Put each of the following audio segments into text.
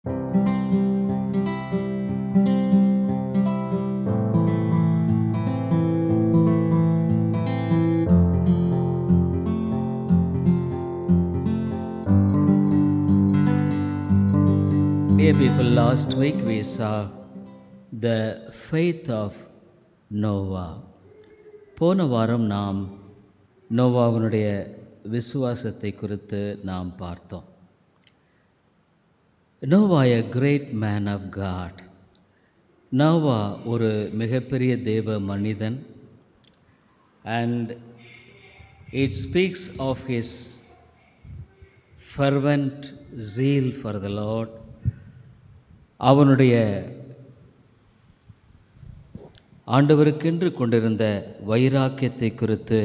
Dear people, last week we saw the faith of Noah. போன வாரம் நாம் நோவாவினுடைய விசுவாசத்தை குறித்து நாம் பார்த்தோம். Noah a great man of God. Noah ஒரு மிகப்பெரிய தேவ மனிதன். And it speaks of his fervent zeal for the Lord. அவனுடைய ஆண்டவருக்கென்று கொண்டிருந்த வைராக்கியத்தை குறித்து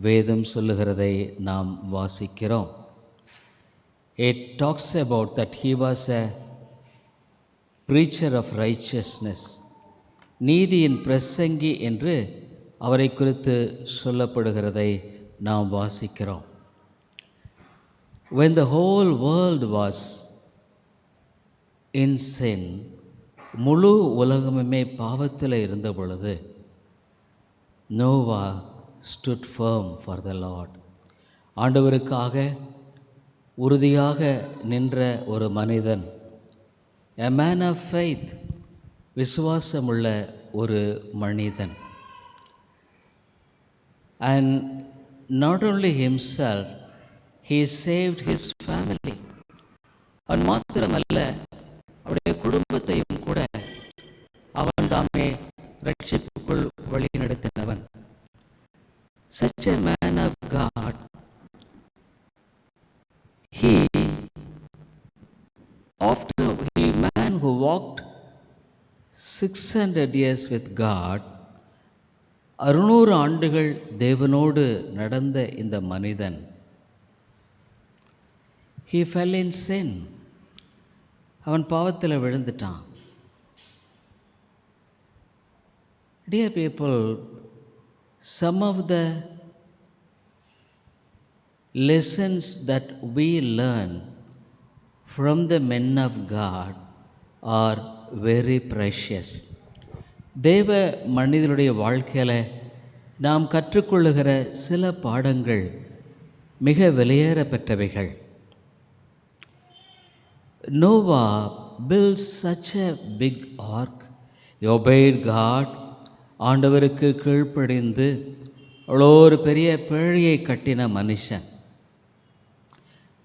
வேதம் சொல்லுகிறதை நாம் வாசிக்கிறோம். It talks about that he was a preacher of righteousness. நீதியின் பிரசங்கி என்று அவரை குறித்து சொல்லப்படுகிறதை நாம் வாசிக்கிறோம். When the whole world was in sin, முழு உலகமுமே பாவத்தில் இருந்த பொழுது Noah stood firm for the Lord. ஆண்டவருக்காக உறுதியாக நின்ற ஒரு மனிதன், a man of faith, விசுவாசமுள்ள ஒரு மனிதன். And not only himself, he saved his family. அவன் மாத்திரமல்ல, அவருடைய குடும்பத்தையும் கூட அவன் தாமே ரட்சிப்புக்குள் வழிநடத்தினவன். Such a man of God, he man who walked 600 years with God, 600 ஆண்டுகள் தேவனோடு நடந்த இந்த மனிதன், he fell in sin. அவன் பாவத்தில் விழுந்துட்டான். Dear people, some of the lessons that we learn from the men of God are very precious. தேவ மனிதனுடைய வாழ்க்கையில் நாம் கற்றுக்கொள்ளுகிற சில பாடங்கள் மிக விலையேற பெற்றவைகள். Noah built such a big ark. He obeyed God. ஆண்டவருக்கு கீழ்ப்படிந்து அவ்வளோ ஒரு பெரிய பேழையை கட்டின மனுஷன்.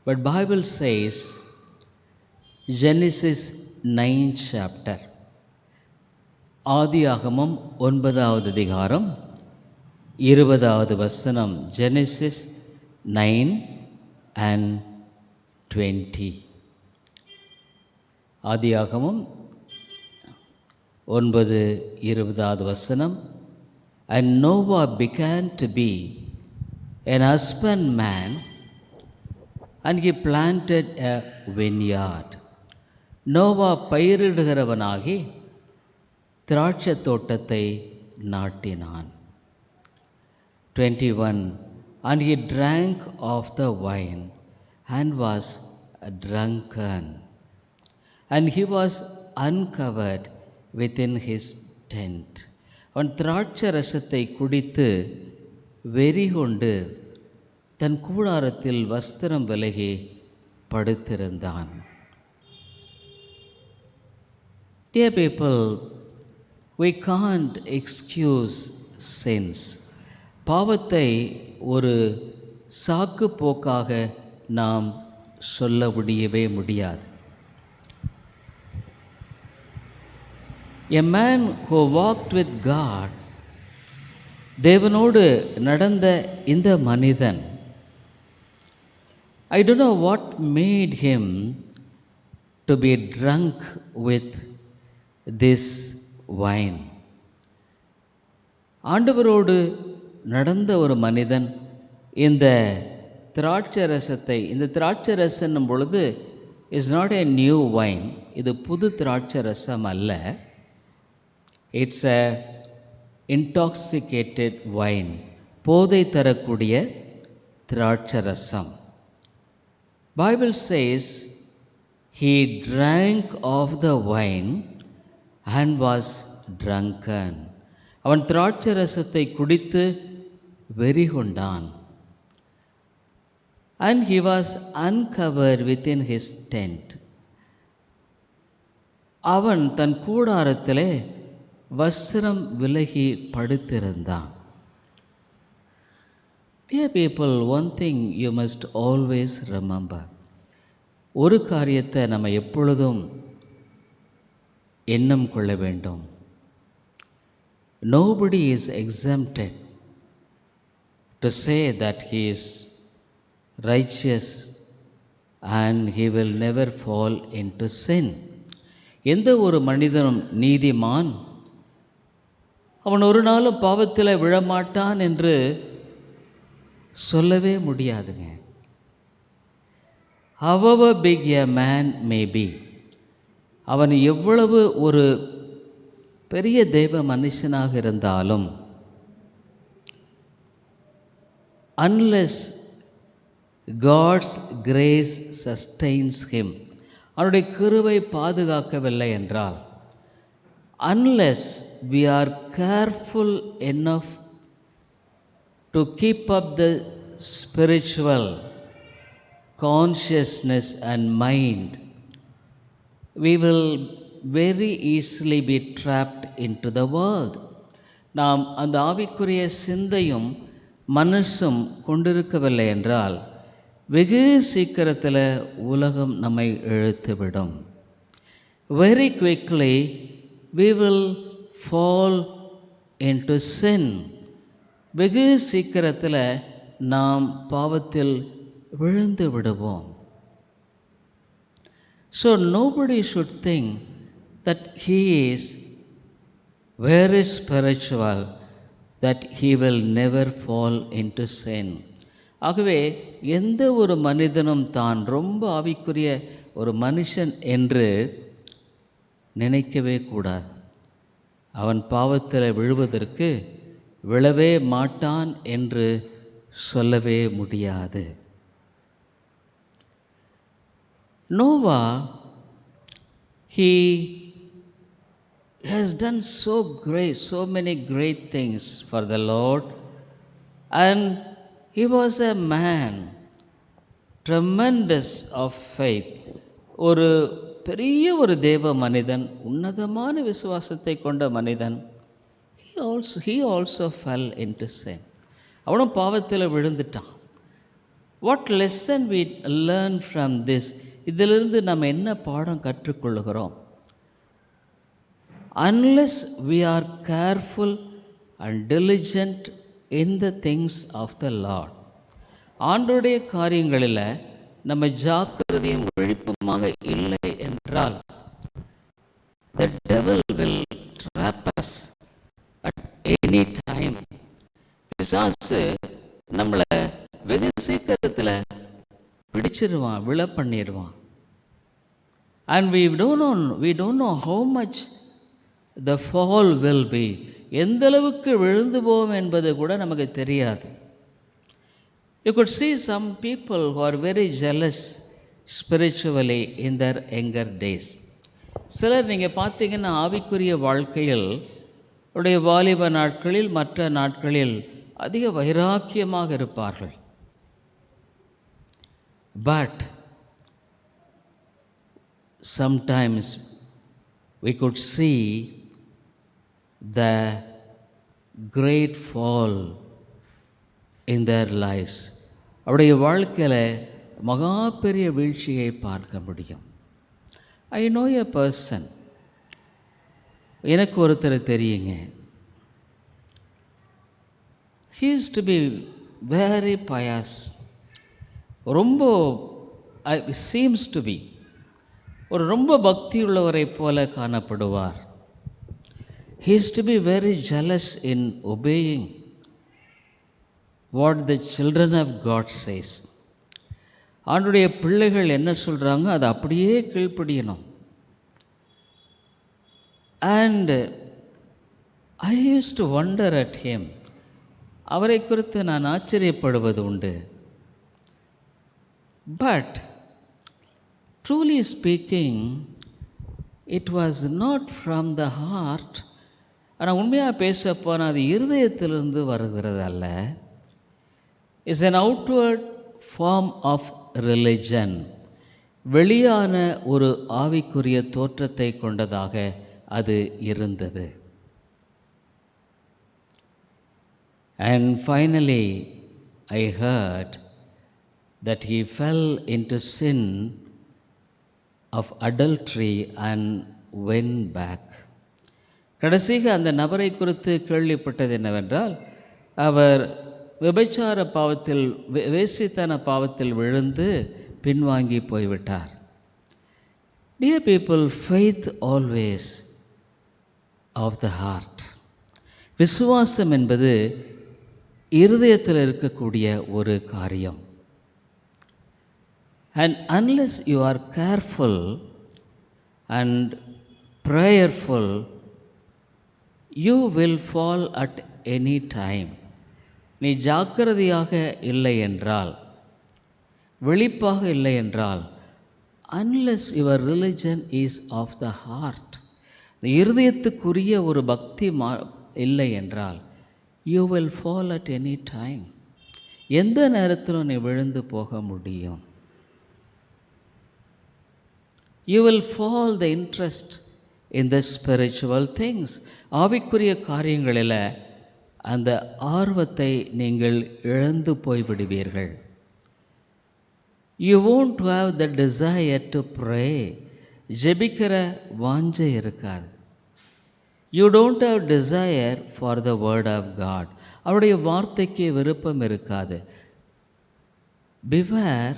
But Bible says, Genesis 9 chapter, ஆதியாகமம் 9வது அதிகாரம் 20வது வசனம், Genesis 9 and 20. ஆதியாகமம் 9:20 வசனம். And Noah began to be an husbandman, and he planted a vineyard. Noah பயிரிடுகிறவனாகி திராட்சை தோட்டத்தை நாட்டினான். 21. And he drank of the wine and was drunken, and he was uncovered within his tent. அவன் திராட்சை ரசத்தை குடித்து வெறி கொண்டு தன் கூடாரத்தில் வஸ்திரம் விலகி படுத்திருந்தான். Dear people, we can't excuse sins. பாவத்தை ஒரு சாக்கு போக்காக நாம் சொல்ல முடியாது. A man who walked with God, தேவனோடு நடந்த இந்த மனிதன், I don't know what made him to be drunk with this wine. ஆண்டவரோடு நடந்த ஒரு மனிதன் இந்த திராட்சை ரசம் பொழுது is not a new wine. இது புது திராட்சை ரசம் அல்ல. It's a intoxicated wine. போதை தரக்கூடிய திராட்சை ரசம். Bible says he drank of the wine and was drunken. அவன் திராட்சை ரசத்தை குடித்து வெறி கொண்டான். And he was uncovered within his tent. அவன் தன் கூடாரத்திலே வஸ்திரம் விலகி படுத்திருந்தான். Dear people, one thing you must always remember. ஒரு காரியத்தை நம்ம எப்பொழுதும் எண்ணம் கொள்ள வேண்டும். Nobody is exempted to say that he is righteous and he will never fall into sin. எந்த ஒரு மனிதனும் நீதிமான், அவன் ஒரு நாளும் பாவத்தில் விழமாட்டான் என்று சொல்லவே முடியாதுங்க. However big a man may be, அவன் எவ்வளவு ஒரு பெரிய தெய்வ மனுஷனாக இருந்தாலும், unless God's grace sustains him, அவனுடைய கிருபை பாதுகாக்கவில்லை என்றால், unless we are careful enough to keep up the spiritual consciousness and mind, we will very easily be trapped into the world. நாம் அந்த ஆவிக்குரிய சிந்தையும் மனசும் கொண்டிருக்கவில்லை என்றால் வெகு சீக்கிரத்தில் உலகம் நம்மை இழுத்துவிடும். Very quickly we will fall into sin. வெகு சீக்கிரத்தில் நாம் பாவத்தில் விழுந்து விடுவோம். So nobody should think that he is very spiritual, that he will never fall into sin. ஆகவே எந்த ஒரு மனிதனும் தான் ரொம்ப ஆவிக்குரிய ஒரு மனுஷன் என்று நினைக்கவே கூடாது. அவன் பாவத்தில் விழுவதற்கு விழவே மாட்டான் என்று சொல்லவே முடியாது. Noah, he has done so many great things for the Lord, and he was a man tremendous of faith. ஒரு பெரிய ஒரு தேவ மனிதன், உன்னதமான விசுவாசத்தை கொண்ட மனிதன். He also fell into sin. அவனும் பாவத்தில் விழுந்துட்டான். What lesson we learn from this? இதிலிருந்து நம்ம என்ன பாடம் கற்றுக்கொள்கிறோம்? Unless we are careful and diligent in the things of the Lord, ஆண்டவருடைய காரியங்களில் நம்ம ஜாக்கிரதையும் விழிப்புமாக இல்லை என்றால், the devil will trap us at any time. பிசாசு நம்மளை வெகு சீக்கிரத்தில் பிடிச்சிருவான், விழ பண்ணிடுவான். And we don't know how much the fall will be. எந்த அளவுக்கு விழுந்து போவோம் என்பது கூட நமக்கு தெரியாது. You could see some people who are very jealous spiritually in their younger days. சிலர் நீங்கள் பார்த்தீங்கன்னா ஆவிக்குரிய வாழ்க்கையில் உடைய வாலிப நாட்களில் மற்ற நாட்களில் அதிக வைராக்கியமாக இருப்பார்கள். But sometimes we could see the great fall in their lives. அவருடைய வாழ்க்கையில் மகா பெரிய வீழ்ச்சியை பார்க்க முடியும். I know a person, எனக்கு ஒருத்தர் தெரியுங்க. He used to be very pious. ரொம்ப seems to be ஒரு ரொம்ப பக்தி உள்ளவரை போல காணப்படுவார். He used to be very jealous in obeying what the children of God says. ஆண்டுடைய பிள்ளைகள் என்ன சொல்கிறாங்க அதை அப்படியே கீழ்ப்படியணும். And I used to wonder at him. அவரை குறித்து நான் ஆச்சரியப்படுவது உண்டு. But Truly speaking, it was not from the heart. ஆனால் உண்மையாக பேச போனால் அது இருதயத்திலிருந்து வருகிறது அல்ல. Is an outward form of religion. வெளியான ஒரு ஆவிக்குரிய தோற்றத்தை கொண்டதாக அது இருந்தது. And finally, I heard that he fell into sin of adultery and went back. கடைசியாக அந்த நபரை குறித்து கேள்விப்பட்டது என்னவென்றால், அவர் விபச்சார பாவத்தில் வேசித்தன பாவத்தில் விழுந்து பின்வாங்கி போய்விட்டார். Dear people, faith always of the heart. விசுவாசம் என்பது இருதயத்தில் இருக்கக்கூடிய ஒரு காரியம். And unless you are careful and prayerful, you will fall at any time. நீ ஜாக்கிரதையாக இல்லை என்றால், விழிப்பாக இல்லை என்றால், unless your religion is of the heart, இருதயத்துக்குரிய ஒரு பக்தி இல்லை என்றால், you will fall at any time. எந்த நேரத்திலும் நீ விழுந்து போக முடியும். You will fall the interest in the spiritual things. ஆவிக்குரிய காரியங்களில் அந்த ஆர்வத்தை நீங்கள் இழந்து போய்விடுவீர்கள். You won't have the desire to pray. ஜெபிக்கிற வாஞ்சை இருக்காது. You don't have desire for the word of God. அவருடைய வார்த்தைக்கு விருப்பம் இருக்காது. Beware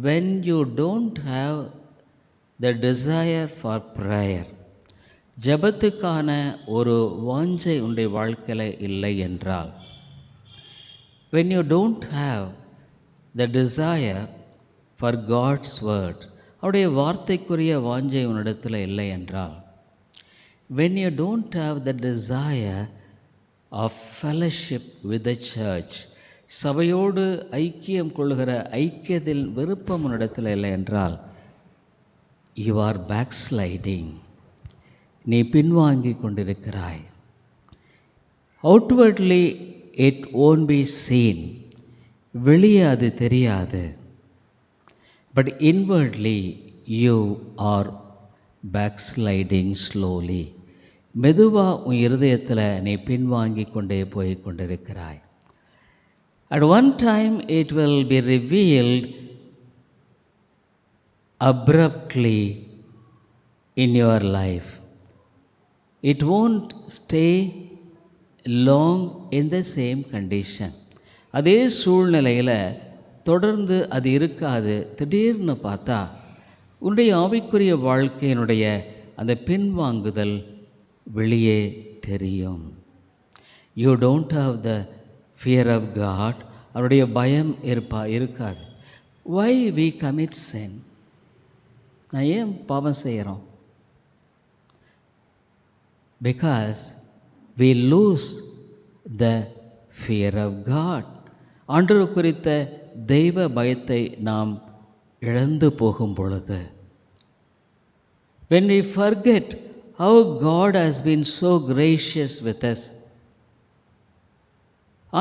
when you don't have the desire for prayer. ஜெபத்துக்கான ஒரு வாஞ்சை உன்னுடைய வாழ்க்கையில் இல்லை என்றால், when you don't have the desire for God's word, அவருடைய வார்த்தைக்குரிய வாஞ்சை உன்னிடத்தில் இல்லை என்றால், when you don't have the desire of fellowship with the church, சபையோடு ஐக்கியம் கொள்கிற ஐக்கியத்தில் விருப்பம் உன்னிடத்தில் இல்லை என்றால், you are backsliding. நீ பின்வாங்கி கொண்டிருக்கிறாய். Outwardly it won't be seen. வெளியே அது தெரியாது. But inwardly you are backsliding slowly. மெதுவாக உன் இருதயத்தில் நீ பின்வாங்கி கொண்டே போய் கொண்டிருக்கிறாய். At one time it will be revealed abruptly in your life. It won't stay long in the same condition. அதே சூழ்நிலையில் தொடர்ந்து அது இருக்காது. திடீர்னு பார்த்தா உன்னுடைய ஆவிக்குரிய வாழ்க்கையினுடைய அந்த பின்வாங்குதல் வெளியே தெரியும். You don't have the fear of God. அவருடைய பயம் இருக்காது. Why we commit sin? நான் ஏன் பாவம் செய்கிறோம்? Because we lose the fear of God. ஆண்டவர் குறித்த தெய்வ பயத்தை நாம் இழந்து போகும் பொழுது, when we forget how God has been so gracious with us,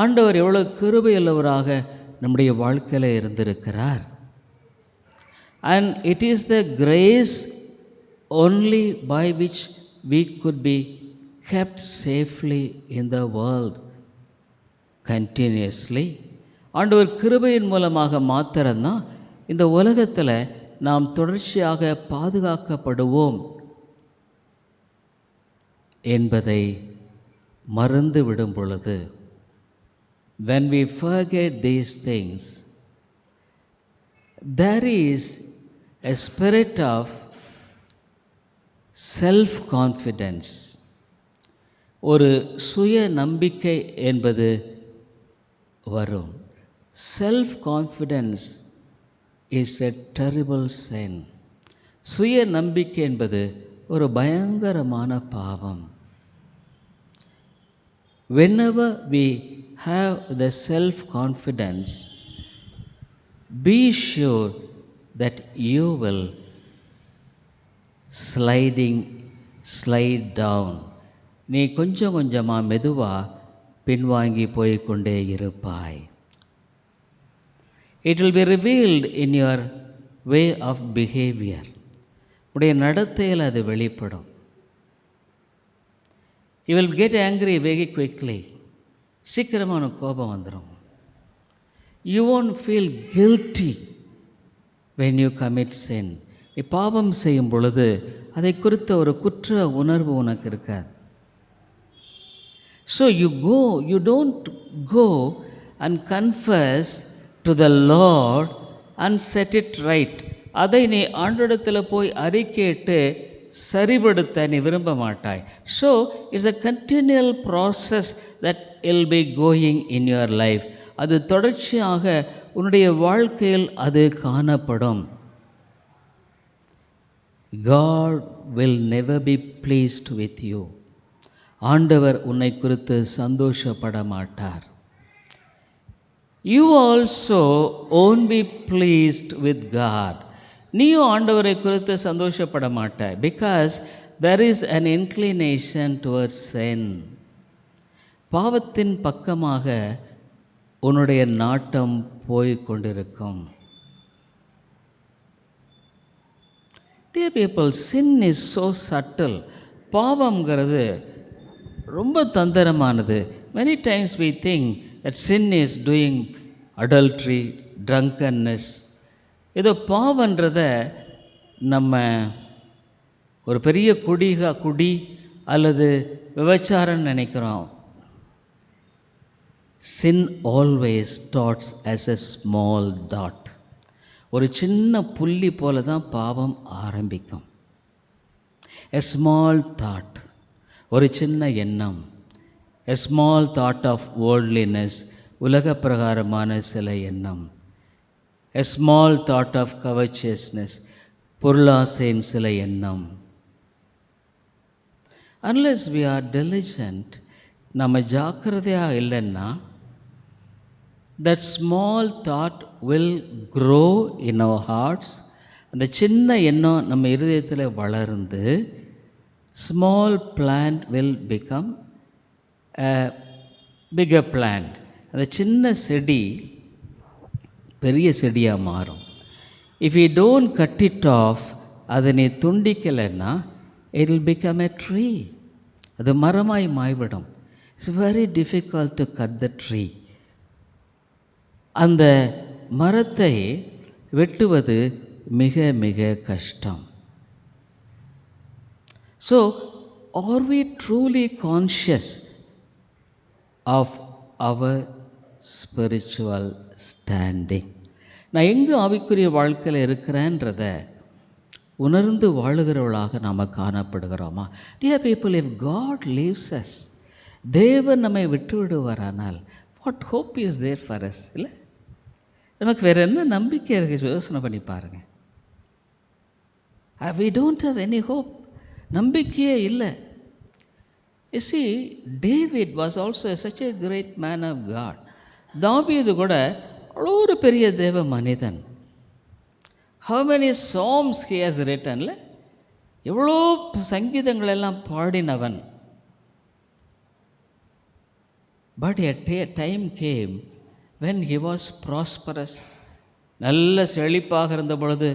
ஆண்டவர் எவ்வளோ கிருபையுள்ளவராக நம்முடைய வாழ்க்கையில் இருந்திருக்கிறார். And it is the grace only by which we could be kept safely in the world continuously. ஆண்டவர் கிருபையின் மூலமாக மாத்திரம்தான் இந்த உலகத்தில் நாம் தொடர்ச்சியாக பாதுகாக்கப்படுவோம் என்பதை மறந்து விடும் பொழுது, when we forget these things, there is a spirit of self-confidence. ஒரு சுய நம்பிக்கை என்பது வரும். Self-confidence is a terrible sin. சுய நம்பிக்கை என்பது ஒரு பயங்கரமான பாவம். Whenever we have the self-confidence, be sure that you will slide down. நீ கொஞ்சம் கொஞ்சமாக மெதுவாக பின்வாங்கி போய்கொண்டே இருப்பாய். It will be revealed in your way of behavior. உடைய நடத்தையில் அது வெளிப்படும். You will get angry very quickly. சீக்கிரமான கோபம் வந்துடும். You won't feel guilty when you commit sin. நீ பாவம் செய்யும் பொழுது அதை குறித்த ஒரு குற்ற உணர்வு உனக்கு இருக்காது. So you don't go and confess to the Lord and set it right. அதை நீ ஆண்டவரிடத்தில் போய் அறிக்கையிட்டு சரிபடுத்த நீ விரும்ப மாட்டாய். So it's a continual process that will be going in your life. அது தொடர்ச்சியாக உன்னுடைய வாழ்க்கையில் அது காணப்படும். God will never be pleased with you. ஆண்டவர் உன்னை குறித்து சந்தோஷப்பட மாட்டார். You also won't be pleased with God. நீயும் ஆண்டவரை குறித்து சந்தோஷப்பட மாட்டாய். Because there is an inclination towards sin. பாவத்தின் பக்கமாக உன்னுடைய நாட்டம் போய் கொண்டிருக்கும். Dear people, sin is so subtle. பாவம்ங்கிறது ரொம்ப தந்திரமானது. Many times we think that sin is doing adultery, drunkenness. ஏதோ பாவன்றதை நம்ம ஒரு பெரிய குடி அல்லது விபச்சாரம்னு நினைக்கிறோம். Sin always starts as a small dot. ஒரு சின்ன புள்ளி போல தான் பாவம் ஆரம்பிக்கும். A small thought, ஒரு சின்ன எண்ணம். A small thought of worldliness, உலக பிரகாரமான சில எண்ணம். A small thought of covetousness, பொருளாசையின் சில எண்ணம். Unless we are diligent, நம்ம ஜாக்கிரதையாக இல்லைன்னா that small thought will grow in our hearts. அந்த சின்ன எண்ணம் நம்ம இருதயத்தில் வளர்ந்து small plant will become a bigger plant. அந்த சின்ன செடி பெரிய செடியாக மாறும். If you don't cut it off, அதை நீ துண்டிக்கலைன்னா it will become a tree. அது மரமாய் மாய்விடும். It's very difficult to cut the tree. அந்த மரத்தை வெட்டுவது மிக மிக கஷ்டம். So, are we truly conscious of our spiritual standing? நான் எங்கே ஆவிக்குரிய வாழ்க்கையில் இருக்கிறேன்றத உணர்ந்து வாழுகிறவளாக நாம் காணப்படுகிறோமா? Dear people, if God leaves us, தேவன் நம்மை விட்டு விடுவாரானால் what hope is there for us? இல்லை, நமக்கு வேறு என்ன நம்பிக்கை இருக்குது? யோசனை பண்ணி பாருங்கள். We don't have any hope. நம்பிக்கையே இல்லை. You see, David was also such a great man of God. தாவீது கூட அவ்வளோ ஒரு பெரிய தேவ மனிதன். How many psalms he has written? எவ்வளோ சங்கீதங்கள் எல்லாம் பாடினவன். But a time came when he was prosperous. நல்ல செழிப்பாக இருந்த பொழுது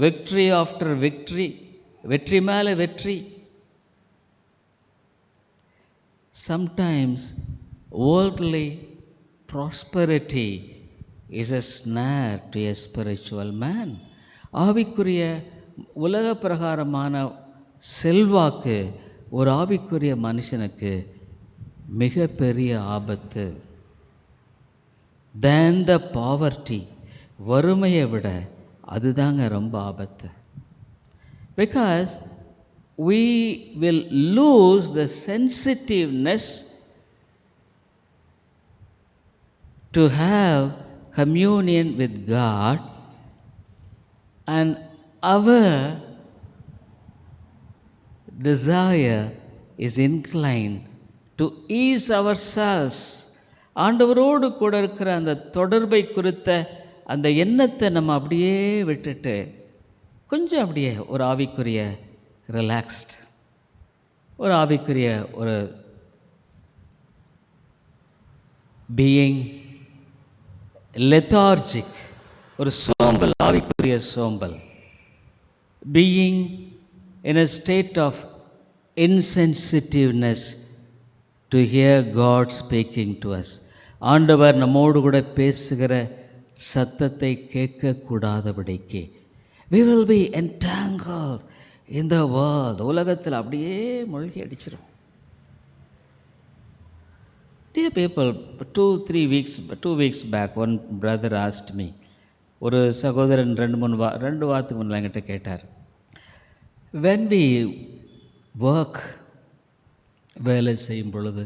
victory after victory, வெற்றி மேலே வெற்றி. Sometimes worldly prosperity is a snare to a spiritual man. ஆவிக்குரிய உலக பிரகாரமான செல்வாக்கு ஒரு ஆவிக்குரிய மனுஷனுக்கு மிக பெரிய ஆபத்து. Than the poverty, வறுமையை விட அதுதாங்க ரொம்ப ஆபத்து. Because we will lose the sensitiveness to have communion with God, and our desire is inclined to ease ourselves. ஆண்டவரோடு கூட இருக்கிற அந்த தொடர்பை குறித்த அந்த எண்ணத்தை நம்ம அப்படியே விட்டுட்டு கொஞ்சம் அப்படியே ஒரு ஆவிக்குரிய ரிலாக்ஸ்ட், ஒரு ஆவிக்குரிய ஒரு பீயிங் லெத்தார்ஜிக், ஒரு சோம்பல், ஆவிக்குரிய சோம்பல், being in a state of insensitiveness to hear God speaking to us. ஆண்டவர் நம்மோடு கூட பேசுகிற சத்தத்தை கேட்கக்கூடாதபடிக்கு we will be entangled in the world. உலகத்தில் அப்படியே மூழ்கி அடிச்சிடும். Dear people, 2 weeks back, one brother asked me, ஒரு சகோதரன் 2 வாரத்துக்கு முன்னால் என்கிட்ட கேட்டார், when we work, வேலை செய்யும் பொழுது,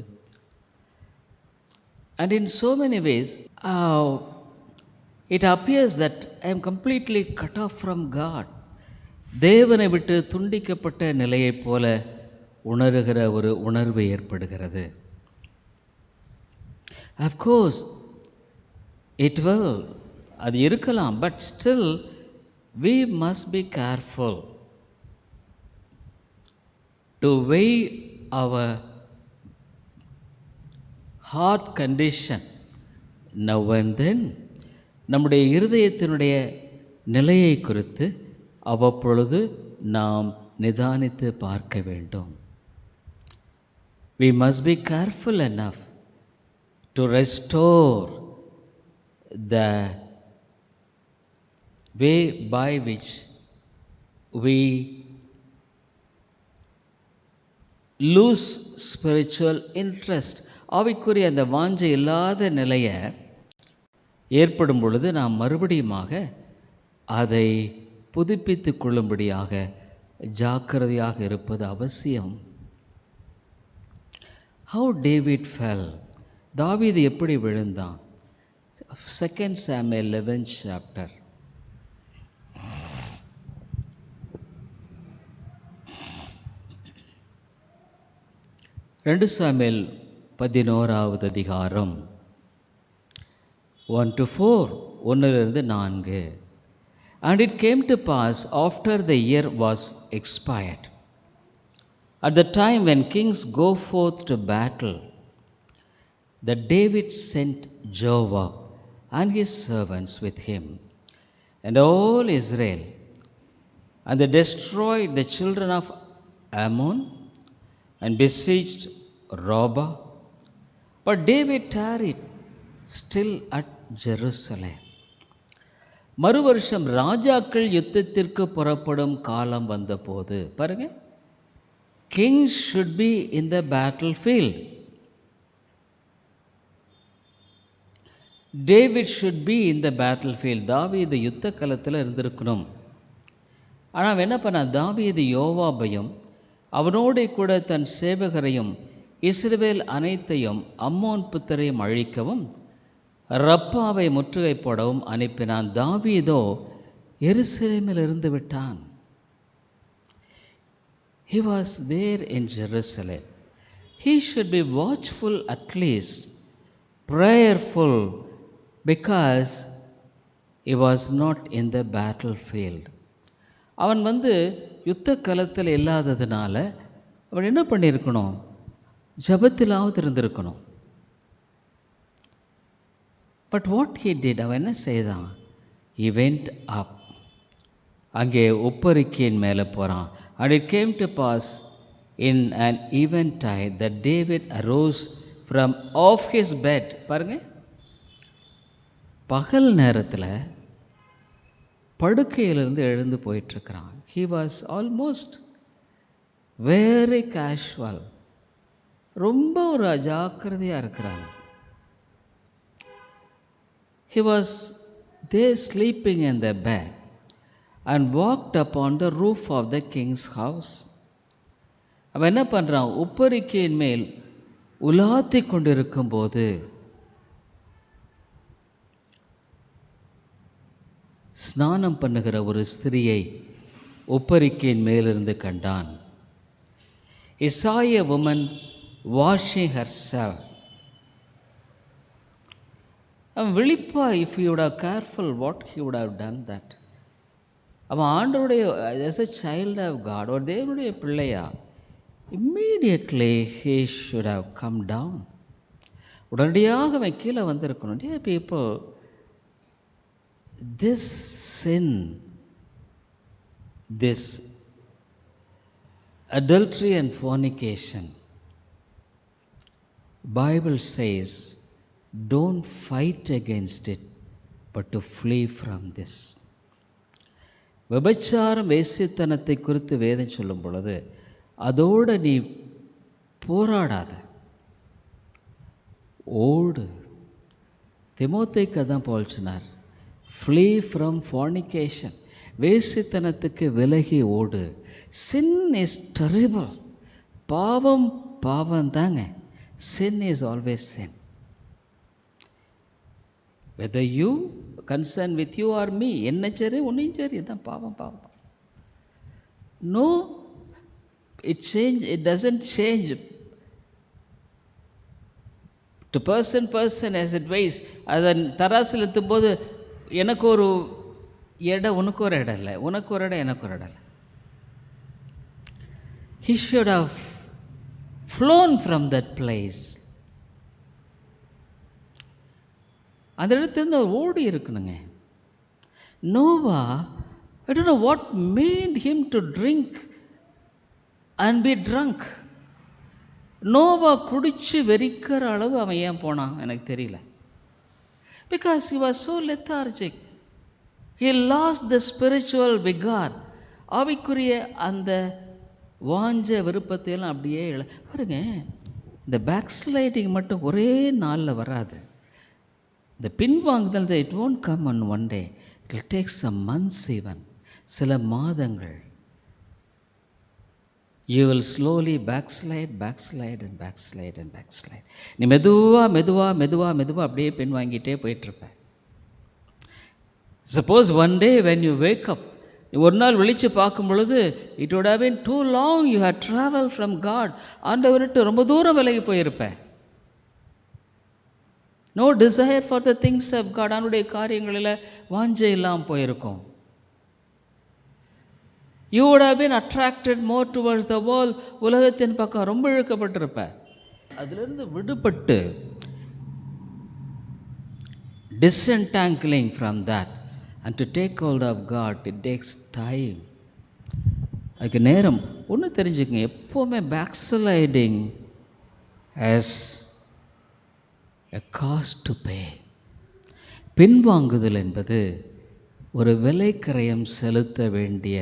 and in so many ways it appears that I am completely cut off from God. தேவனை விட்டு துண்டிக்கப்பட்ட நிலையைப் போல உணர்கிற ஒரு உணர்வு ஏற்படுகிறது. Of course it will, அது இருக்கலாம், but still we must be careful to weigh our heart condition now and then. நம்முடைய இருதயத்தினுடைய நிலையை குறித்து அவ்வப்பொழுது நாம் நிதானித்து பார்க்க வேண்டும். We must be careful enough to restore the way by which we lose spiritual interest. ஆவிக்குரிய அந்த வாஞ்சை இல்லாத நிலையை ஏற்படும் பொழுது நாம் மறுபடியுமாக அதை புதுப்பித்து கொள்ளும்படியாக ஜாக்கிரதையாக இருப்பது அவசியம். How David fell, தாவீது எப்படி விழுந்தான்? 2 Samuel 11 chapter. ரெண்டு சாமுவேல் 11வது அதிகாரம் 1-4, 1-4. And it came to pass after the year was expired, at the time when kings go forth to battle, that David sent Joab and his servants with him, and all Israel, and they destroyed the children of Ammon and besieged Rabbah. But David tarried still at Jerusalem. மறுவருஷம் ராஜாக்கள் யுத்தத்திற்கு புறப்படும் காலம் வந்தபோது, பாருங்க, kings should be in the battlefield. David should be in the battlefield. தாவீது யுத்த களத்தில் இருந்திருக்கணும். ஆனால் என்ன பண்ண, தாவீது யோவாபையும் அவனோடு கூட தன் சேவகரையும் இஸ்ரவேல் அனைத்தையும் அம்மோன் புத்திரையும் அழிக்கவும் ரப்பாவை முற்றுகை போடவும் அனுப்பினான். தாவீதோ எருசலேமில் இருந்து விட்டான். He was there in Jerusalem. He should be watchful, at least prayerful, because he was not in the battlefield. அவன் யுத்த களத்தில் இல்லாததுனால அவன் என்ன பண்ணியிருக்கணும்? ஜபத்திலாவது இருந்திருக்கணும். பட் வாட் ஹி டிட், அவன் என்ன செய்தான்? he went up, அங்கே உப்பரிக்கையின் மேலே போகிறான். and it came to pass in an eventide that David arose from off his bed. பாருங்க, பகல் நேரத்தில் படுக்கையிலிருந்து எழுந்து போயிட்டுருக்கிறான். he was almost very casual, ரொம்ப ஒரு அஜாக்கிரதையாக இருக்கிறான். he was there sleeping in the bed and walked upon the roof of the king's house. அவன் என்ன பண்ணுறான்? உப்பரிக்கையின் மேல் உலாத்தி கொண்டிருக்கும் போது ஸ்நானம் பண்ணுகிற ஒரு ஸ்திரியை உப்பரிக்கையின் மேலிருந்து கண்டான். He saw a woman washing herself அவன் விழிப்பா, if you would have careful what he would have done that. அவன் ஆண்டவருடைய as a child of God, ஒரு தேவனுடைய பிள்ளையா, immediately he should have come down. உடனடியாக அவன் கீழே வந்திருக்கணும். Dear people, this sin, this adultery and fornication, Bible says, don't fight against it, but to flee from this. விபச்சாரம் வேசித்தனத்தை குறித்து வேதம் சொல்லும் பொழுது அதோடு நீ போராடாத, ஓடு. திமோத்தேயுக்கு அதான் பவுல் சொன்னார், ஃப்ளீ ஃப்ரம் ஃபார்னிகேஷன், வேசித்தனத்துக்கு விலகி ஓடு. Sin is terrible. பாவம் பாவம் தாங்க. Sin is always sin. Whether you concern with you or me, என்ன சரி உன்னையும் சரி, இதுதான் பாவம் பாவம். No, it doesn't change to person as it weighs. அதை தராசில் எத்தும்போது எனக்கு ஒரு எடை உனக்கு ஒரு இடம் இல்லை, உனக்கு ஒரு இடம் எனக்கு ஒரு இடம் இல்லை. He should have flown from that place. அந்த இடத்துலேருந்து அவர் ஓடி இருக்கணுங்க. Noah, I don't know what made him to drink and be drunk. Noah குடிச்சு வெறிக்கிற அளவு அவன் ஏன் போனான் எனக்கு தெரியல. Because he was so lethargic. He lost the spiritual vigor. ஆவிக்குரிய அந்த வாஞ்ச விருப்பத்தையெல்லாம் அப்படியே பாருங்க. இந்த பேக் ஸ்லைடிங் மட்டும் ஒரே நாளில் வராது. இந்த பின்வாங்குதல், it won't come on one day. It will take some months even. சில மாதங்கள். You will slowly backslide and backslide. நீ மெதுவாக அப்படியே பின்வாங்கிட்டே போயிட்டுருப்ப. Suppose one day when you wake up, ஒரு நாள் விழித்து பார்க்கும் பொழுது, it would have been too long you had traveled from God. ஆண்டவர்கிட்ட ரொம்ப தூரம் விலகி போயிருப்பேன். No desire for the things of God. அவனுடைய காரியங்களில் வாஞ்சை இல்லாமல் போயிருக்கும். You would have been attracted more towards the world. உலகத்தின் பக்கம் ரொம்ப இழுக்கப்பட்டிருப்ப. அதிலிருந்து விடுபட்டு disentangling from that and to take hold of God, it takes time. அதுக்கு நேரம். ஒன்று தெரிஞ்சுக்கங்க, எப்போவுமே backsliding has a cost to pay. பின்வாங்குதல் என்பது ஒரு விலைக்கிரயம் செலுத்த வேண்டிய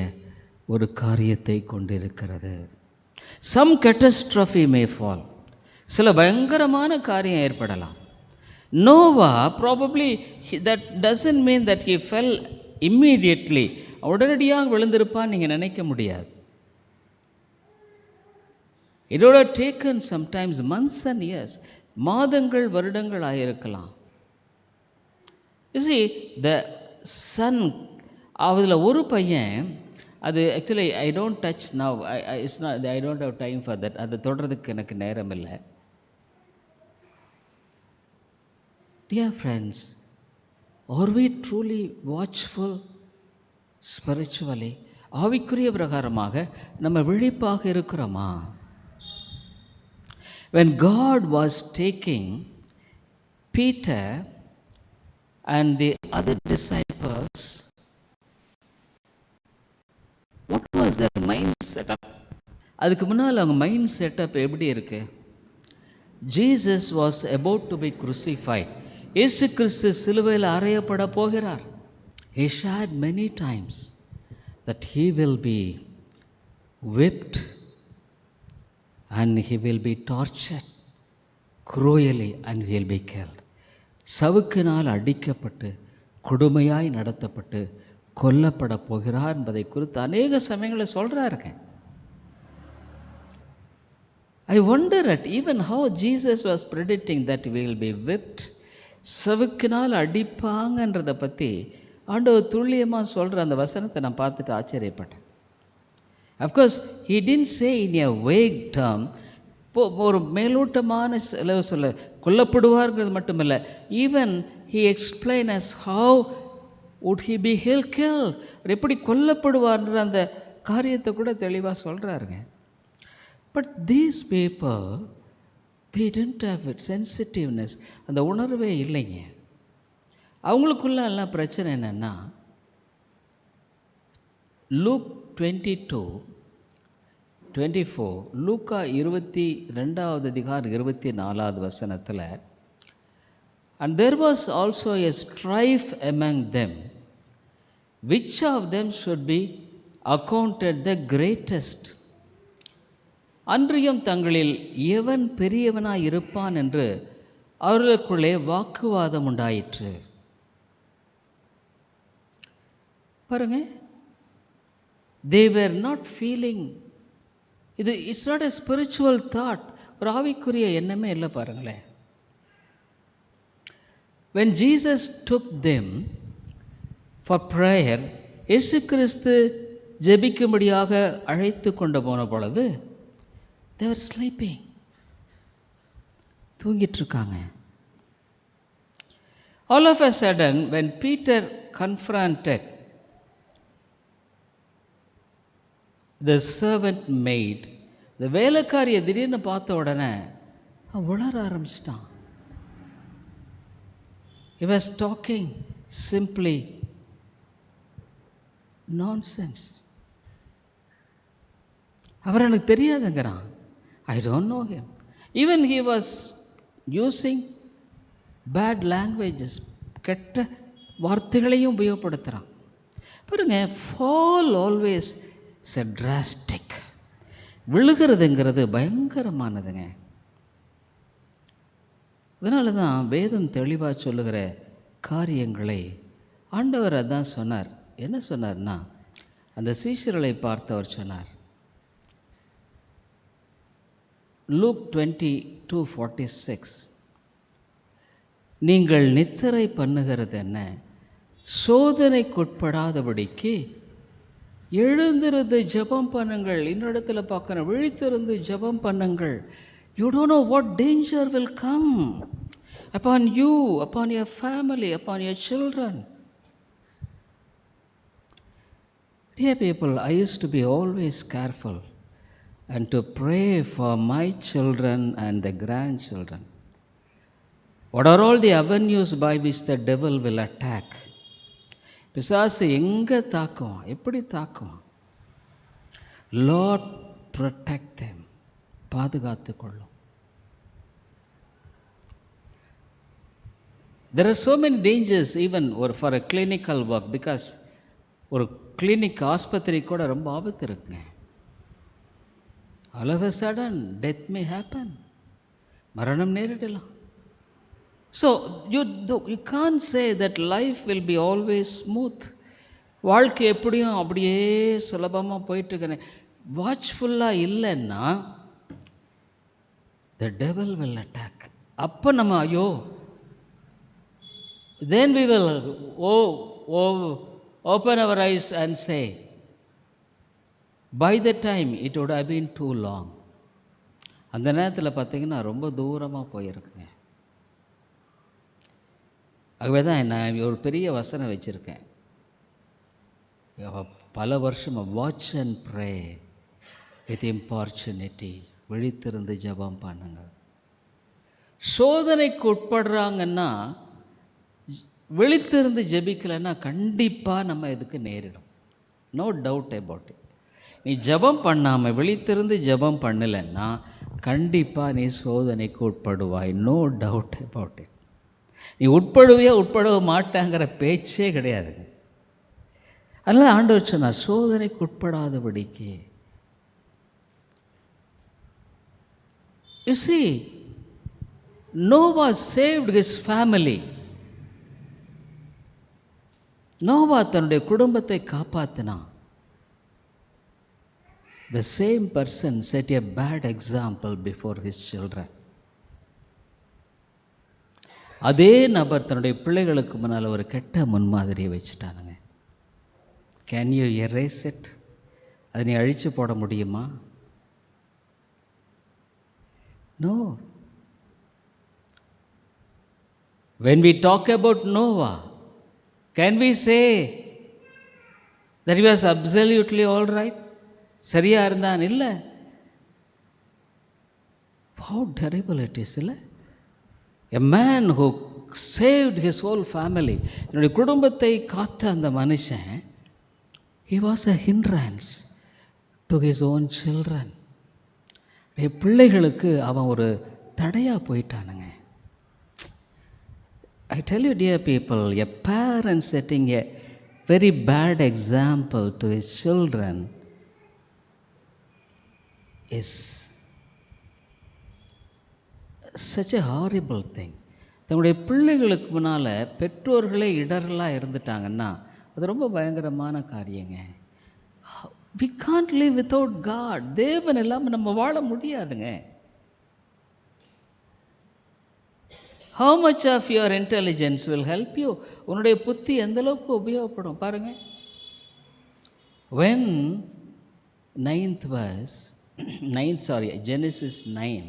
ஒரு காரியத்தை கொண்டிருக்கிறது. Some catastrophe may fall. சில பயங்கரமான காரியம் ஏற்படலாம். Noah probably, that doesn't mean that he fell immediately. உடனடியாக விழுந்திருப்பான்னு நீங்கள் நினைக்க முடியாது. It would have taken sometimes months and years. மாதங்கள் வருடங்கள் ஆகியிருக்கலாம். You see, the son, அதில் ஒரு பையன், அது actually I don't touch now, it's not, I don't have time for that. அதை தொடர்றதுக்கு எனக்கு நேரம் இல்லை. Dear friends, are we truly watchful spiritually? ஆவிக்குரிய பிரகாரமாக நம்ம விழிப்பாக இருக்கிறோமா? When God was taking Peter and the other disciples, what was their mind setup? அதுக்கு முன்னால் அவங்க மைண்ட் செட்டப் எப்படி இருக்கு? Jesus was about to be crucified. இயேசு கிறிஸ்து சிலுவையில் அறையப்பட போகிறார். He shared many times that he will be whipped and he will be tortured cruelly and he will be killed. சவுக்கினால் அடிக்கப்பட்டு கொடுமையாய் நடத்தப்பட்டு கொல்லப்பட போகிறார் என்பதை குறித்து அநேக சமயங்களில் சொல்கிறாருங்க. I wonder at even how Jesus was predicting that we will be whipped. சவுக்கினால் அடிப்பாங்கன்றதை பற்றி ஆண்டவர் துல்லியமாக சொல்கிற அந்த வசனத்தை நான் பார்த்துட்டு ஆச்சரியப்பட்டேன். Of course he didn't say in a vague term. ஒரு மேலோட்டமான சொல்ல கொல்லப்படுவார்ங்கிறது மட்டுமில்லை, even he explain as how would he be killed, எப்படி கொல்லப்படுவார்ன்ற அந்த காரியத்தை கூட தெளிவாக சொல்கிறாருங்க. But these people they didn't have it sensitiveness, அந்த உணர்வே இல்லைங்க. அவங்களுக்குள்ள எல்லாம் பிரச்சனை என்னென்னா, look 22:24, Luca 22:24 and there was also a strife among them, which of them should be accounted the greatest. அன்றியும் தங்களில் எவன் பெரியவனாய் இருப்பான் என்று அவர்களுக்குள்ளே வாக்குவாதம் உண்டாயிற்று. பாருங்க, they were not feeling, it's not a spiritual thought, ஒரு ஆவிக்குரிய எண்ணமே இல்லை. பாருங்களேன், when Jesus took them for prayer, இயேசு கிறிஸ்து ஜெபிக்கும்படியாக அழைத்து கொண்டு போன பொழுது they were sleeping, தூங்கிட்டு இருக்காங்க. All of a sudden when Peter confronted the servant maid, the வேலைக்காரியை திடீர்னு பார்த்த உடனே உளர ஆரம்பிச்சிட்டான். He was talking simply nonsense. அவர் எனக்கு தெரியாதுங்கிறான். I don't know him. Even he was using bad languages, கெட்ட வார்த்தைகளையும் உபயோகப்படுத்துகிறான். பாருங்க, fall always is a drastic, விழுகிறதுங்கிறது பயங்கரமானதுங்க. அதனால தான் வேதம் தெளிவாக சொல்லுகிற காரியங்களை ஆண்டவர் அதான் சொன்னார். என்ன சொன்னார்னா, அந்த சீஷர்களை பார்த்து அவர் சொன்னார், லூக் 22:46, நீங்கள் நித்திரை பண்ணுகிறது என்ன, சோதனைக்குட்படாதபடிக்கு எழுந்திருந்து ஜெபம் பண்ணுங்கள். இன்னொரு பார்க்கணும், விழித்திருந்து ஜெபம் பண்ணுங்கள். You don't know what danger will come upon you, upon your family, upon your children. Dear people, I used to be always careful and to pray for my children and the grandchildren. What are all the avenues by which the devil will attack? பிசாசு எங்கே தாக்குவான், எப்படி தாக்குவான்? Lord protect them, பாதுகாத்து கொள்ளும். There are so many dangers even for a clinical work, because ஒரு clinic ஆஸ்பத்திரி கூட ரொம்ப ஆபத்து இருக்குங்க. All of a sudden death may happen, மரணம் நேரிடலாம். So you can't say that life will be always smooth. வாழ்க்கை எப்படியும் அப்படியே சுலபமாக போயிட்டுருக்கேன். வாட்ச்ஃபுல்லாக இல்லைன்னா the devil will attack. அப்போ நம்ம ஐயோ, then we will open our eyes and say, by the time it would have been too long. அந்த நேரத்தில் பார்த்தீங்கன்னா ரொம்ப தூரமாக போயிருக்குங்க. ஆகவே தான் நான் ஒரு பெரிய வசனம் வச்சுருக்கேன், பல வருஷமாக, வாட்ச் அண்ட் ப்ரே வித் இம்பார்ச்சுனிட்டி, விழித்திருந்து ஜெபம் பண்ணுங்க. சோதனைக்கு உட்படுறாங்கன்னா, விழித்திருந்து ஜெபிக்கலைன்னா கண்டிப்பாக நம்ம இதுக்கு நேரிடும். No doubt about it. நீ ஜெபம் பண்ணாமல் விழித்திருந்து ஜெபம் பண்ணலைன்னா கண்டிப்பாக நீ சோதனைக்கு உட்படுவாய். No doubt about it. நீ உட்பட மாட்டாங்கிற பேச்சே கிடையாது. அதனால் ஆண்டவர் சொன்னார், சோதனைக்கு உட்படாதபடிக்கு. You see, Noah saved his family. Noah தன்னுடைய குடும்பத்தை காப்பாற்றினான். The same person set a bad example before his children. அதே நபர் தன்னுடைய பிள்ளைகளுக்கு முன்னால் ஒரு கெட்ட முன்மாதிரியை வச்சுட்டானுங்க. Can you erase it? அதை நீ அழித்து போட முடியுமா? No. When we talk about Noah, can we say that he was absolutely all right? சரியாக இருந்தான்? இல்லை. How terrible it is, இல்லை? A man who saved his whole family, என்னுடைய குடும்பத்தை காத்த அந்த மனுஷன், he was a hindrance to his own children. பிள்ளைகளுக்கு அவன் ஒரு தடையாக போயிட்டானுங்க. I tell you, dear people, a parent setting a very bad example to his children is such a horrible thing. தன்னுடைய பிள்ளைகளுக்கு முன்னால் பெற்றோர்களே இடரலாக இருந்துட்டாங்கன்னா அது ரொம்ப பயங்கரமான காரியங்க. We can't live without God. தேவன் இல்லாமல் நம்ம வாழ முடியாதுங்க. How much of your intelligence will help you? உன்னுடைய புத்தி எந்த அளவுக்கு உபயோகப்படும் பாருங்கள். When Genesis 9,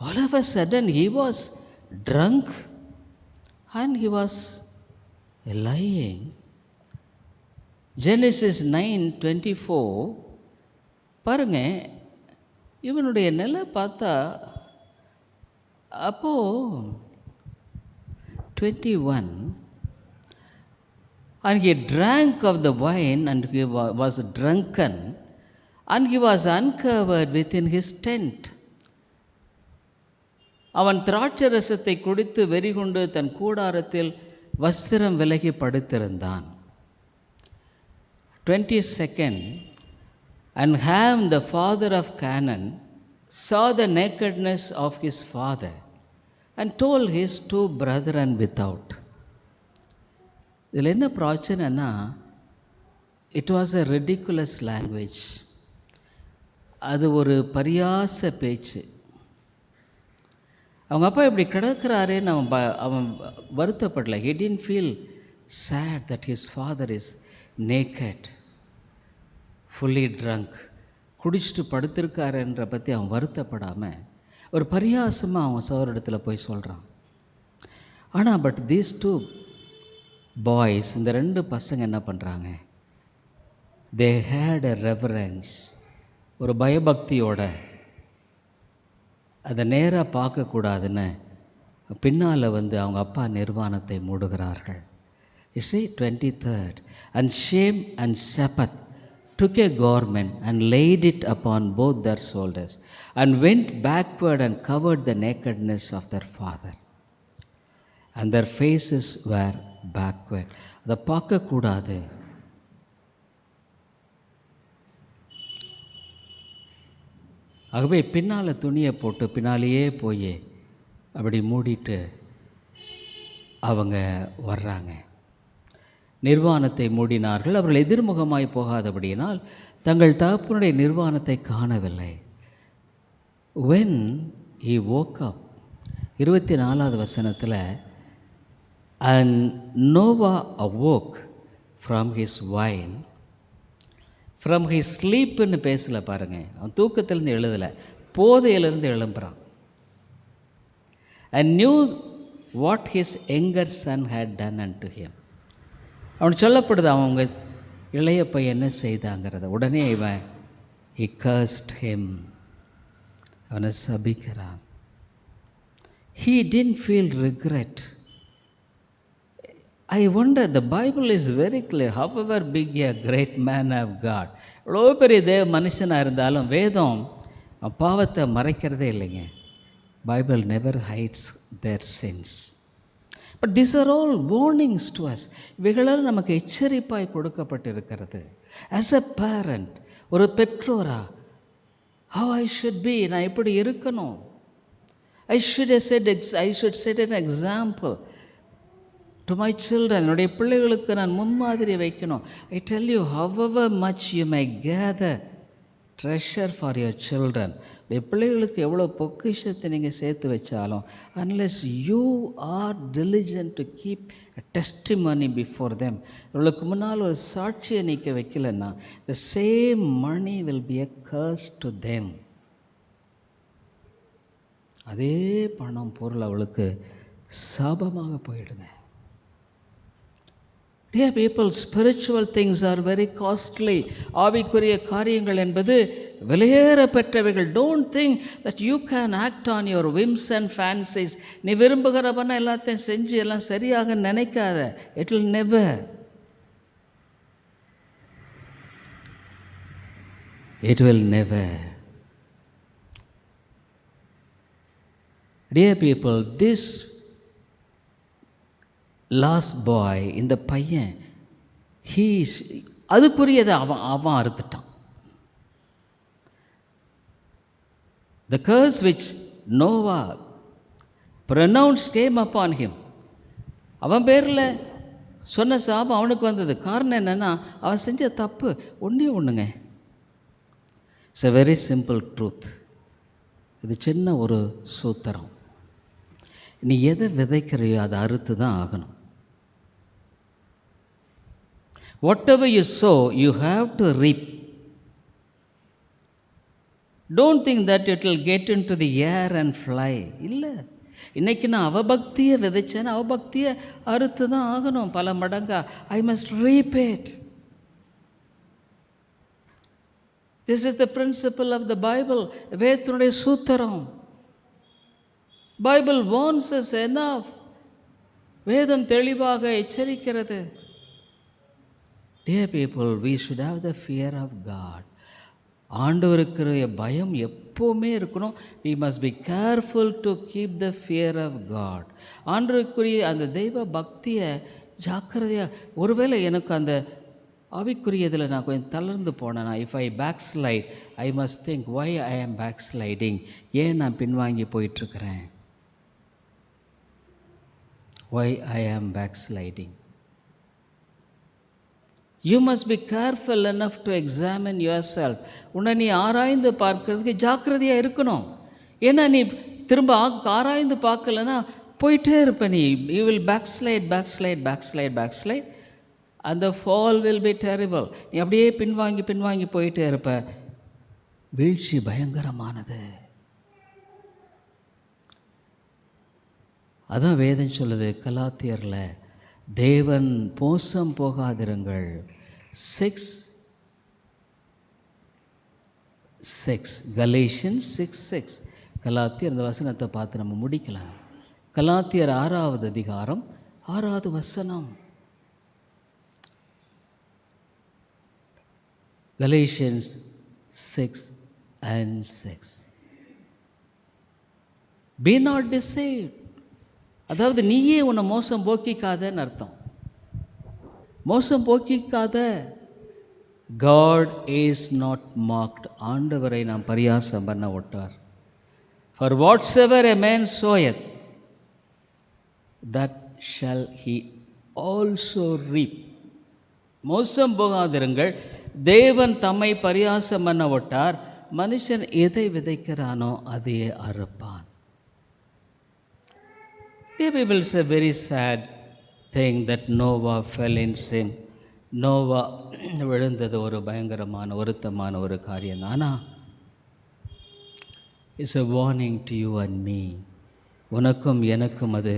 all of a sudden he was drunk and he was lying. Genesis 9:24 பாருங்க, இவனுடைய நிலை பார்த்தா அப்போ 21, and he drank of the wine and he was drunken and he was uncovered within his tent. அவன் திராட்சரசத்தை குடித்து வெறிகொண்டு தன் கூடாரத்தில் வஸ்திரம் விலகி படுத்திருந்தான். 22, and Ham, the father of Canaan, saw the nakedness of his father and told his 2 brethren without. இதில் என்ன பிரச்சனைனா, it was a ridiculous language. அது ஒரு பரியாச பேச்சு. அவங்க அப்பா இப்படி கிடக்கிறாரேன்னு அவன் வருத்தப்படலை. He didn't feel sad that his father is naked, fully drunk, குடிச்சிட்டு படுத்திருக்காருன்ற பற்றி அவன் வருத்தப்படாமல் ஒரு பரியாசமாக அவன் சோரிடத்தில் போய் சொல்கிறான். ஆனால் பட் தீஸ் 2 பாய்ஸ், இந்த 2 பசங்க என்ன பண்ணுறாங்க? they had a reverence, ஒரு பயபக்தியோட அதை நேராக பார்க்கக்கூடாதுன்னு பின்னால் அவங்க அப்பா நிர்வாணத்தை மூடுகிறார்கள். You see, 23rd, and Shem and Japheth took a garment and laid it upon both their shoulders and went backward and covered the nakedness of their father, and their faces were backward. அதை பார்க்கக்கூடாது. ஆகவே பின்னால் துணியை போட்டு பின்னாலேயே போய் அப்படி மூடிட்டு அவங்க வர்றாங்க. நிர்வாணத்தை மூடினார்கள். அவர்கள் எதிர்முகமாய் போகாதபடியினால் தங்கள் தகப்பனுடைய நிர்வாணத்தை காணவில்லை. when he woke up, 24வது வசனத்தில், and Noah awoke from his wine, from his sleepன்னு பேசலை பாருங்கள். அவன் தூக்கத்திலேருந்து எழுதலை, போதையிலிருந்து எழும்புறான். and knew what his younger son had done unto him. அவன் சொல்லப்படுது அவங்க இளைய பையன் என்ன செய்தாங்கிறத. உடனே இவன் he cursed him, அவனை சபிக்கிறான். he didn't feel regret. I wonder, the Bible is very clear, however big a great man of God, எவ்வளோ பெரிய தேவ மனுஷனாக இருந்தாலும் வேதம் பாவத்தை மறைக்கிறதே இல்லைங்க. Bible never hides their sins. But these are all warnings to us. இவைகளால் நமக்கு எச்சரிப்பாய் கொடுக்கப்பட்டிருக்கிறது. As a parent, ஒரு பெற்றோரா, how I should be, நான் எப்படி இருக்கணும். I should set an example to my children. என்னுடைய பிள்ளைகளுக்கு நான் முன்மாதிரி வைக்கணும். I tell you, however much you may gather treasure for your children, பிள்ளைகளுக்கு எவ்வளோ பொக்கிஷத்தை நீங்கள் சேர்த்து வச்சாலும், unless you are diligent to keep a testimony before them, இவளுக்கு முன்னால் ஒரு சாட்சியை நீக்க வைக்கலைன்னா, the same money will be a curse to them. அதே பணம் பொருள் அவளுக்கு சாபமாக போயிடுங்க. Dear people, spiritual things are very costly. ஆவிக்குரிய காரியங்கள் என்பது விலையேற பெற்றவைகள். Don't think that you can act on your whims and fancies. நீ விரும்புகிறவன எல்லாத்தையும் செஞ்சு எல்லாம் சரியாக நினைக்காத. It will never. It will never. Dear people, this lost boy, இந்த பையன் அதுக்குரியதை அவன் அறுத்துட்டான். The curse which Noah pronounced came upon him. அவன் பேரில் சொன்ன சாபம் அவனுக்கு வந்தது. காரணம் என்னென்னா, அவன் செஞ்ச தப்பு ஒன்றுங்க. It's a very simple truth. இது சின்ன ஒரு சூத்திரம். நீ எதை விதைக்கிறையோ அதை அறுத்து தான் ஆகணும். Whatever you sow, you have to reap. Don't think that it will get into the air and fly. இல்லை, இன்றைக்கி நான் அவபக்தியை விதைச்சேன்னா அவபக்தியை அறுத்து தான் ஆகணும் பல மடங்கா. I must reap it. This is the principle of the Bible. வேதத்தினுடைய சூத்திரம். Bible warns us enough. வேதம் தெளிவாக எச்சரிக்கிறது. Dear people, we should have the fear of God. ஆண்டவருக்குரிய பயம் எப்போவுமே இருக்கணும். We must be careful to keep the fear of God. ஆண்டவருக்குரிய அந்த தெய்வ பக்தியை ஜாக்கிரதையாக. ஒருவேளை எனக்கு அந்த ஆவிக்குரியதில் நான் கொஞ்சம் தளர்ந்து போனேன்னா, if I backslide, I must think why I am backsliding. ஏன் நான் பின்வாங்கி போயிட்டுருக்கிறேன்? Why I am backsliding? You must be careful enough to examine yourself. உன்னை நீ ஆராய்ந்து பார்க்கறதுக்கு ஜாக்கிரதையாக இருக்கணும். ஏன்னா நீ திரும்ப ஆராய்ந்து பார்க்கலன்னா போயிட்டே இருப்ப. நீ you will backslide and the fall will be terrible. நீ அப்படியே பின்வாங்கி போயிட்டே இருப்ப. வீழ்ச்சி பயங்கரமானது. அதான் வேதம் சொல்லுது கலாத்தியரில், தேவன் மோசம் போகாதிருங்கள். 6:6 Galatians 6:6. கலாத்தியர், இந்த வசனத்தை பார்த்து நம்ம முடிக்கலாம். கலாத்தியர் 6வது அதிகாரம் 6வது வசனம். Galatians 6:6. Be not deceived. அதாவது நீயே உன்னை மோசம் போக்கிக்காதன்னு அர்த்தம். மோசம் போக்கிக்காத. God is not mocked. ஆண்டவரை நாம் பரியாசம் பண்ண விட்டார். For whatsoever a man soweth, that shall he also reap. மோசம் போகாதிருங்கள். தேவன் தம்மை பரியாசம் பண்ண விட்டார். மனுஷன் எதை விதைக்கிறானோ அதையே அறுப்பான். People, it's a very sad thing that Noah fell in sin. Noah விழுந்தது ஒரு பயங்கரமான வருத்தமான ஒரு காரியம். ஆனால் it's a warning to you and me. உனக்கும் எனக்கும் அது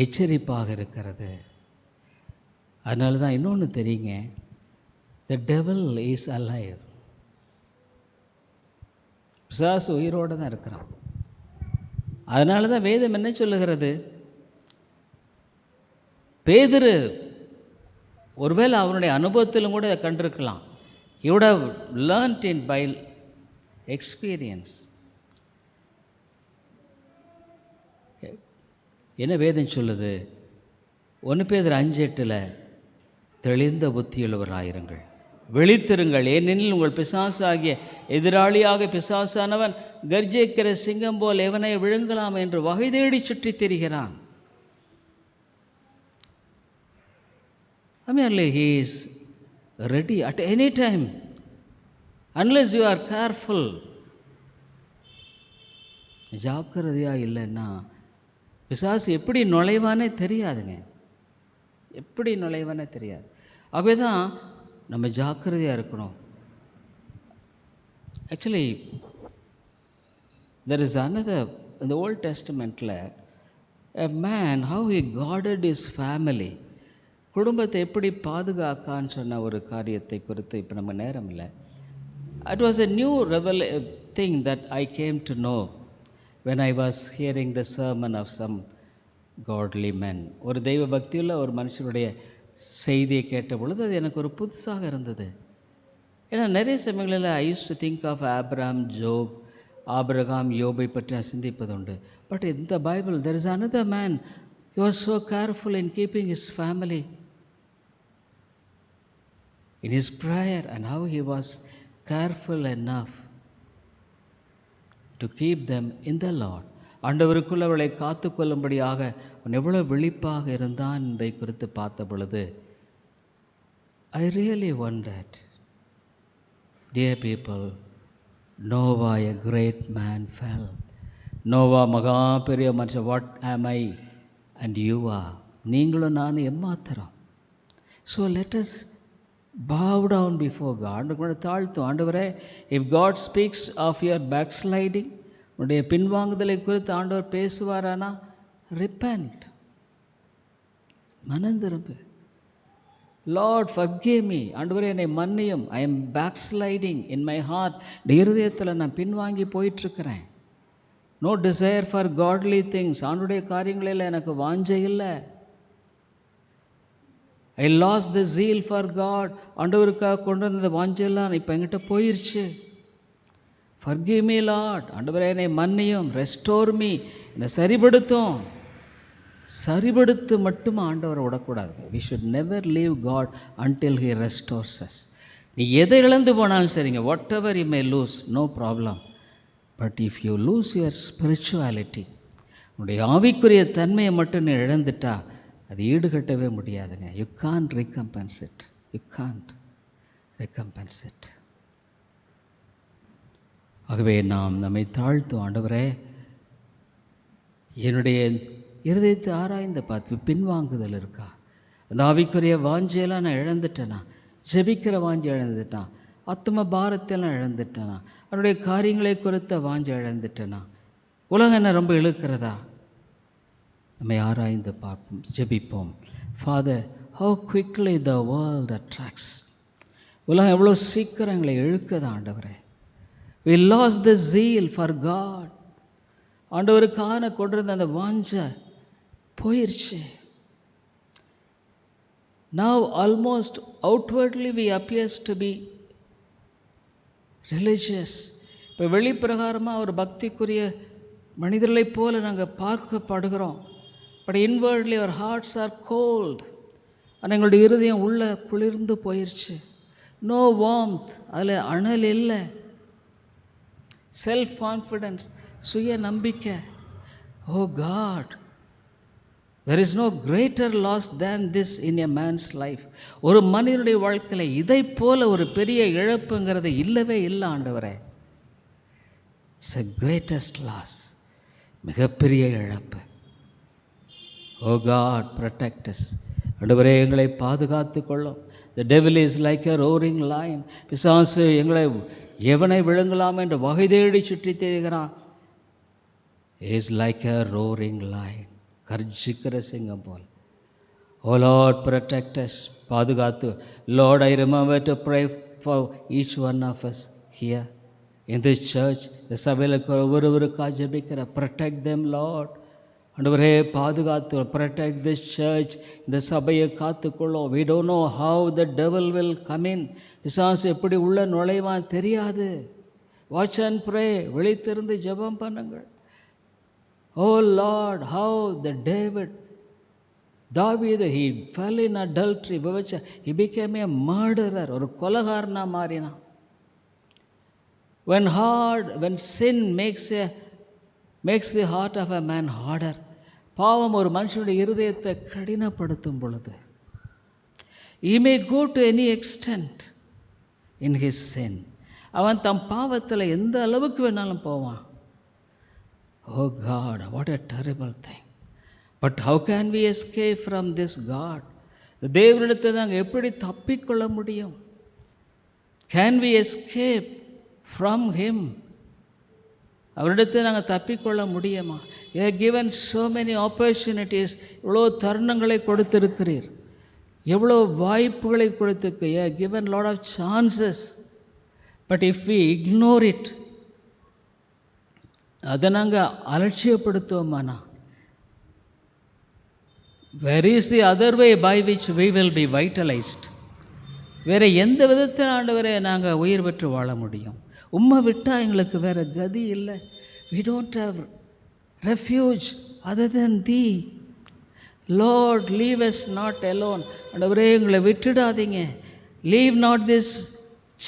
எச்சரிப்பாக இருக்கிறது. அதனால தான் இன்னொன்று தெரியுங்க, the devil is alive. பிசாசு உயிரோடு தான் இருக்கிறான். அதனால தான் வேதம் என்ன சொல்லுகிறது, பேதுரு ஒருவேளை அவனுடைய அனுபவத்திலும் கூட அதை கண்டிருக்கலாம். He would have learnt it by experience. என்ன வேதம் சொல்லுது? 1 பேதுரு 5:8 தெளிந்த புத்தியுள்ளவராயிருங்கள், விழித்திருங்கள், ஏனெனில் உங்கள் பிசாசாகிய எதிராளியாக பிசாசானவன் கர்ஜிக்கிற சிங்கம் போல் எவனை விழுங்கலாம் என்று வகை தேடி சுற்றி திரிகிறான். Merely he is ready at any time unless you are careful. ஜாக்கிரதையாக இல்லைன்னா பிசாசு எப்படி நுழைவானே தெரியாதுங்க, எப்படி நுழைவானே தெரியாது. ஆகவே தான் நம்ம ஜாக்கிரதையாக இருக்கணும். ஆக்சுவலி there is another இந்த volt டெஸ்டமெண்ட்டில் a man how he guarded his family, குடும்பத்தை எப்படி பாதுகாக்கான்னு சொன்ன ஒரு காரியத்தை குறித்து இப்போ நம்ம நேரம் இல்லை. It was a new thing that I came to know when I was hearing the sermon of some godly men. ஒரு தெய்வ பக்தியுள்ள ஒரு மனுஷனுடைய செய்தியை கேட்ட பொழுது அது எனக்கு ஒரு புதுசாக இருந்தது. ஏன்னா நிறைய சமயங்களில் I use to think of Abraham யோபை பற்றி நான் சிந்திப்பது உண்டு. But in the Bible there is another man, he was so careful in keeping his family, in his prayer, and how he was careful enough to keep them in the Lord. ஆண்டவருக்குள் அவளை காத்து கொள்ளும்படியாக அவன் எவ்வளோ விழிப்பாக இருந்தான் என்பதை குறித்து பார்த்த பொழுது I really wondered, dear people, Noah, a great man, fell. Noah மகா பெரிய மனுஷன். What am I and you are? நீங்களும் நானும் எம்மாத்திரம். So let us bow down before God. தாழ்த்தும். ஆண்டவரே, if God speaks of your backsliding, உன்னுடைய பின்வாங்குதலை குறித்து ஆண்டவர் பேசுவாரானா, repent, மனம் திரும்பு. Lord, forgive me. ஆண்டவரே என்னை மன்னியும். I am backsliding in my heart. இருதயத்தில் நான் பின்வாங்கி போயிட்டுருக்கிறேன். No desire for godly things. ஆண்டுடைய காரியங்களில் எனக்கு வாஞ்சை இல்லை. I lost the zeal for God. ஆண்டவருக்காக கொண்டு வந்த வாஞ்சையெல்லாம் இப்போ என்கிட்ட போயிடுச்சு. Forgive me, Lord. ஆண்டவரே என்னை மன்னியும். Restore me. என்னை சரிபடுத்தும். சரிபடுத்து மட்டும் ஆண்டவரை விடக்கூடாது. We should never leave God until He restores us. நீ எதை இழந்து போனாலும் சரிங்க, whatever you may lose, no problem. But if you lose your spirituality, உன்னுடைய ஆவிக்குரிய தன்மையை மட்டும் நீ இழந்துட்டா அது ஈடுகட்டவே முடியாதுங்க. You can't recompense it. You can't recompense it. ஆகவே நாம் நம்மை தாழ்த்தும். ஆண்டவரே, என்னுடைய இருதயத்தை ஆராய்ந்து பார்த்து பின்வாங்குதல் இருக்கா? அந்த ஆவிக்குரிய வாஞ்சையெல்லாம் நான் இழந்துட்டேனா? ஜெபிக்கிற வாஞ்சி இழந்துட்டேனா? ஆத்ம பாரத்தையெல்லாம் இழந்துட்டேனா? அவருடைய காரியங்களை குறித்த வாஞ்சி இழந்துட்டேனா? உலகம் என்ன ரொம்ப இழுக்கிறதா? நம்மை ஆராய்ந்து பார்ப்போம், ஜெபிப்போம். Father, how quickly the world attracts. உலகம் எவ்வளோ சீக்கிரம் எங்களை இழுக்குதா ஆண்டவரே. We lost the zeal for God. ஆண்டவருக்கான கொண்டிருந்த அந்த வாஞ்சை போயிடுச்சு. Now almost outwardly we appears to be religious. இப்போ வெளிப்பிரகாரமாக ஒரு பக்திக்குரிய மனிதர்களைப் போல நாங்கள் பார்க்கப்படுகிறோம். But inwardly our hearts are cold. ஆனால் எங்களுடைய இருதயம் உள்ள குளிர்ந்து போயிடுச்சு. No warmth. அதில் அனல் இல்லை. செல்ஃப் கான்ஃபிடென்ஸ், சுய நம்பிக்கை. Oh God, there is no greater loss than this in a man's life. ஒரு மனிதனுடைய வாழ்க்கையில் இதை போல ஒரு பெரிய இழப்புங்கிறது இல்லவே இல்லை ஆண்டவரே. It's a greatest loss. மிகப்பெரிய இழப்பு. Oh God, protect us. ஆண்டவரே, எங்களை பாதுகாத்து கொள்ளும். The devil is like a roaring lion. பிசாசு எங்களை எவனை விழுங்கலாம் என்று வகை தேடி சுற்றி திரிகிறான். is like a roaring lion. கர்ஜிக்கிற சிங்கம் போல். Oh Lord, protect us. பாதுகாத்து. Lord, I remember to pray for each one of us here in this church. இந்த சபையில் ஒவ்வொருவருக்காக ஜெபிக்கிற. Protect them, Lord. ஆண்டவரே, பாதுகாத்து. Protect this church. இந்த சபையை காத்துக்கொள்ளும். We don't know how the devil will come in. பிசாசு எப்படி உள்ள நுழைவான் தெரியாது. Watch and pray. விழித்திருந்து ஜெபம் பண்ணுங்கள். Oh Lord, how the David, he fell in adultery. He became a murderer. ஒரு கொலைகாரனா மாறினான். When sin makes the heart of a man harder. பாவம் ஒரு மனுஷனுடைய இருதயத்தை கடினப்படுத்தும் பொழுது, he may go to any extent in his sin. அவன் தம் பாவத்தில் எந்த அளவுக்கு வேணாலும் போவான். Oh God, what a terrible thing. But how can we escape from this God? தேவனிடத்தை நாங்கள் எப்படி தப்பிக்கொள்ள முடியும்? Can we escape from Him? அவரிடத்தில் நாங்கள் தப்பிக்கொள்ள முடியுமா? You have given so many opportunities. இவ்வளோ தருணங்களை கொடுத்திருக்கிறீர், எவ்வளோ வாய்ப்புகளை கொடுத்துருக்கு. You have given lot of chances. But if we ignore it, அதை நாங்கள் அலட்சியப்படுத்துவோமானா, where is the other way by which we will be vitalized? வேறு எந்த விதத்தில் ஆண்டவரை நாங்கள் உயிர் பெற்று வாழ முடியும்? உம்மை விட்டால் எங்களுக்கு வேறு கதி இல்லை. we don't have refuge other than thee. Lord, leave us not alone. ஆண்டவரே, எங்களை விட்டுடாதீங்க. leave not this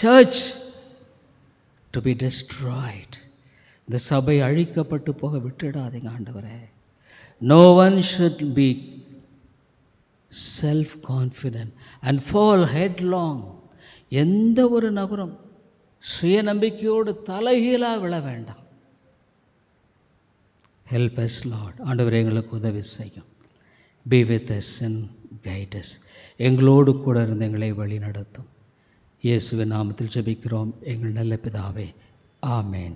church to be destroyed. இந்த சபை அழிக்கப்பட்டு போக விட்டுடாதீங்க ஆண்டவரே. no one should be self-confident and fall headlong. எந்த ஒரு நபரும் சுயநம்பிக்கையோடு தலைகீழாக விழ வேண்டாம். help us Lord. ஆண்டவரே, எங்களுக்கு உதவி செய்யும். be with us and guide us. எங்களோடு கூட இருந்து எங்களை வழி நடத்தும். இயேசுவின் நாமத்தில் ஜெபிக்கிறோம் எங்கள் நல்ல பிதாவே, ஆமேன்.